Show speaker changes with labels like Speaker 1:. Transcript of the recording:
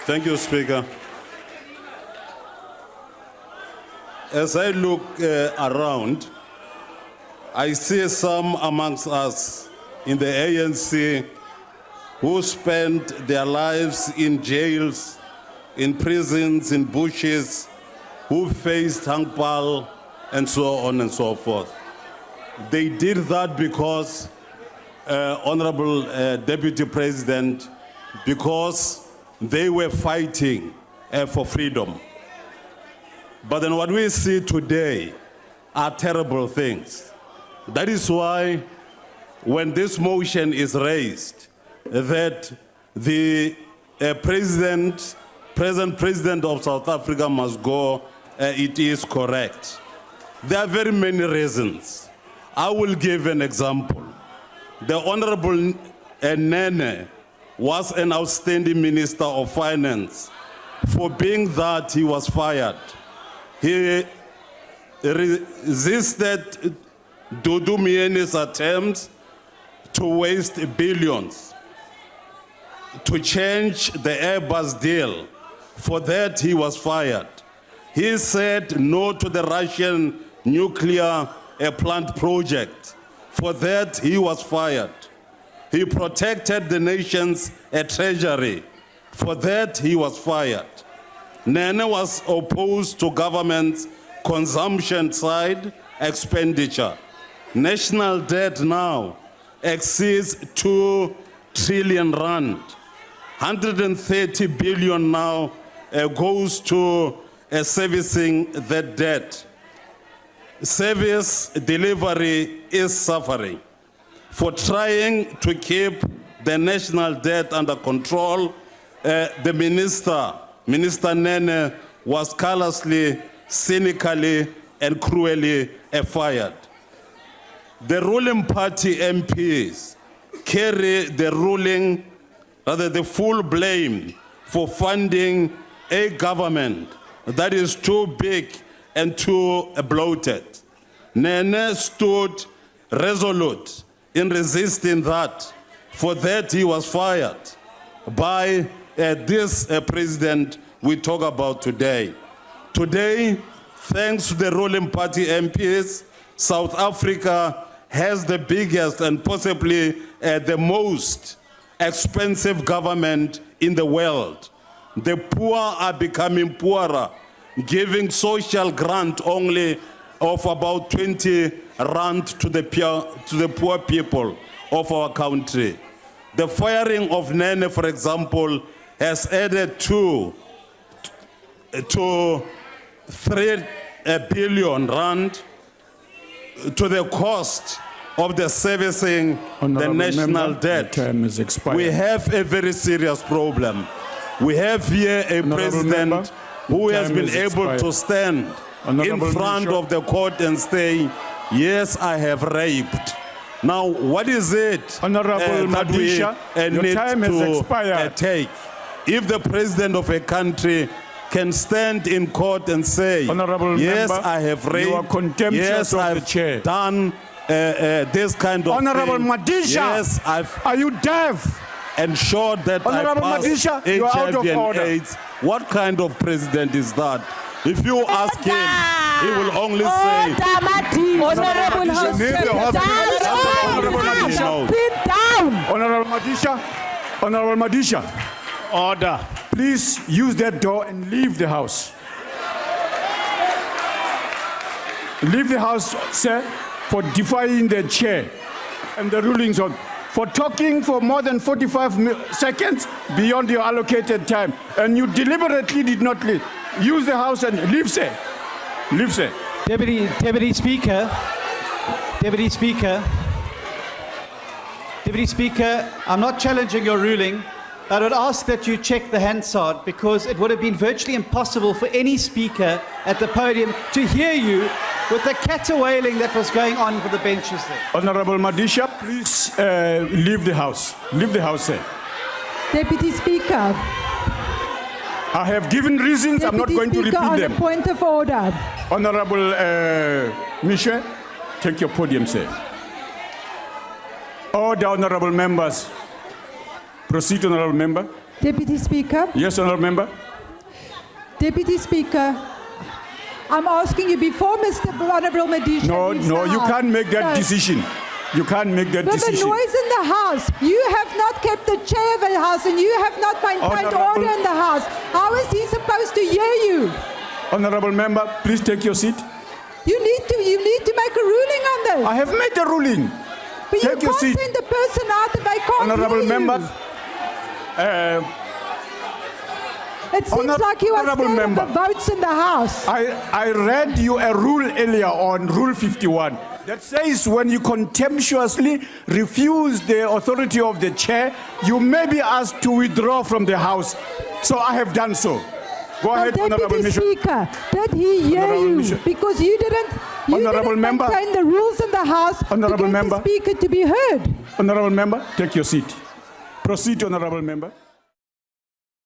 Speaker 1: Thank you, Speaker. As I look around, I see some amongst us in the ANC who spent their lives in jails, in prisons, in bushes, who faced hangpal and so on and so forth. They did that because, Honorable Deputy President, because they were fighting for freedom. But then what we see today are terrible things. That is why when this motion is raised that the present president of South Africa must go, it is correct. There are very many reasons. I will give an example. The Honorable Nene was an outstanding Minister of Finance. For being that, he was fired. He resisted Dudu Miene's attempts to waste billions to change the Airbus deal. For that, he was fired. He said no to the Russian nuclear plant project. For that, he was fired. He protected the nation's treasury. For that, he was fired. Nene was opposed to government's consumption side expenditure. National debt now exceeds 2 trillion rand. 130 billion now goes to servicing that debt. Service delivery is suffering. For trying to keep the national debt under control, the Minister Nene, was callously, cynically, and cruelly fired. The ruling party MPs carry the full blame for funding a government that is too big and too bloated. Nene stood resolute in resisting that. For that, he was fired by this president we talk about today. Today, thanks to the ruling party MPs, South Africa has the biggest and possibly the most expensive government in the world. The poor are becoming poorer, giving social grant only of about 20 rand to the poor people of our country. The firing of Nene, for example, has added 2 to 3 billion rand to the cost of the servicing the national debt. We have a very serious problem. We have here a president who has been able to stand in front of the court and say, yes, I have raped. Now, what is it
Speaker 2: Honorable
Speaker 1: that we
Speaker 2: Madisha, your
Speaker 1: need
Speaker 2: time has
Speaker 1: to
Speaker 2: expired.
Speaker 1: take? If the president of a country can stand in court and say,
Speaker 2: Honorable
Speaker 1: yes,
Speaker 2: member,
Speaker 1: I have raped,
Speaker 2: you are contemptuous
Speaker 1: yes,
Speaker 2: of the
Speaker 1: I've
Speaker 2: chair.
Speaker 1: done this kind of
Speaker 2: Honorable
Speaker 1: thing.
Speaker 2: Madisha,
Speaker 1: Yes, I've
Speaker 2: are you deaf?
Speaker 1: ensured that
Speaker 2: Honorable
Speaker 1: I pass
Speaker 2: Madisha, you are out
Speaker 1: HIV
Speaker 2: of
Speaker 1: and
Speaker 2: order.
Speaker 1: AIDS. What kind of president is that? If you ask him, he will only say,
Speaker 3: Honorable House, sit down.
Speaker 2: Honorable Madisha, Honorable Madisha,
Speaker 4: Order.
Speaker 2: please use that door and leave the house. Leave the house, sir, for defying the chair and the rulings on. For talking for more than 45 seconds beyond your allocated time, and you deliberately did not leave. Use the house and leave, sir. Leave, sir.
Speaker 5: Deputy Speaker, I'm not challenging your ruling. I would ask that you check the Hansard, because it would have been virtually impossible for any speaker at the podium to hear you with the caterwailing that was going on for the benches there.
Speaker 2: Honorable Madisha, please leave the house. Leave the house, sir.
Speaker 3: Deputy Speaker.
Speaker 2: I have given reasons. I'm not going to repeat
Speaker 3: on
Speaker 2: them.
Speaker 3: a point of order.
Speaker 2: Honorable Michel, take your podium, sir. Order, honorable members. Proceed, honorable member.
Speaker 3: Deputy Speaker.
Speaker 2: Yes, honourable member.
Speaker 3: Deputy Speaker, I'm asking you before Mr. Honorable Madisha
Speaker 2: No,
Speaker 3: leaves
Speaker 2: no,
Speaker 3: the
Speaker 2: you
Speaker 3: House.
Speaker 2: can't make that
Speaker 3: No.
Speaker 2: decision. You can't make that
Speaker 3: With the
Speaker 2: decision.
Speaker 3: noise in the House, you have not kept the chair of the House and you have not maintained
Speaker 2: Honourable-
Speaker 3: order in the House. How is he supposed to hear you?
Speaker 2: Honourable member, please take your seat.
Speaker 3: You need to make a ruling on this.
Speaker 2: I have made a ruling.
Speaker 3: But
Speaker 2: take
Speaker 3: you
Speaker 2: your
Speaker 3: can't
Speaker 2: seat.
Speaker 3: send the person out if they can't
Speaker 2: Honourable
Speaker 3: hear you.
Speaker 2: member,
Speaker 3: It seems
Speaker 2: Honor-
Speaker 3: like you are
Speaker 2: Honourable
Speaker 3: scared of
Speaker 2: member.
Speaker 3: the votes in the House.
Speaker 2: I read you a rule earlier on, Rule 51, that says when you contemptuously refuse the authority of the chair, you may be asked to withdraw from the House. So I have done so. Go ahead, Honourable
Speaker 3: Deputy
Speaker 2: Mission.
Speaker 3: Speaker, did he hear
Speaker 2: Honourable
Speaker 3: you?
Speaker 2: Mission.
Speaker 3: Because you didn't
Speaker 2: Honourable member.
Speaker 3: maintain the rules in the House
Speaker 2: Honourable
Speaker 3: to get
Speaker 2: member.
Speaker 3: the Speaker to be heard.
Speaker 2: Honourable member, take your seat. Proceed, Honourable member.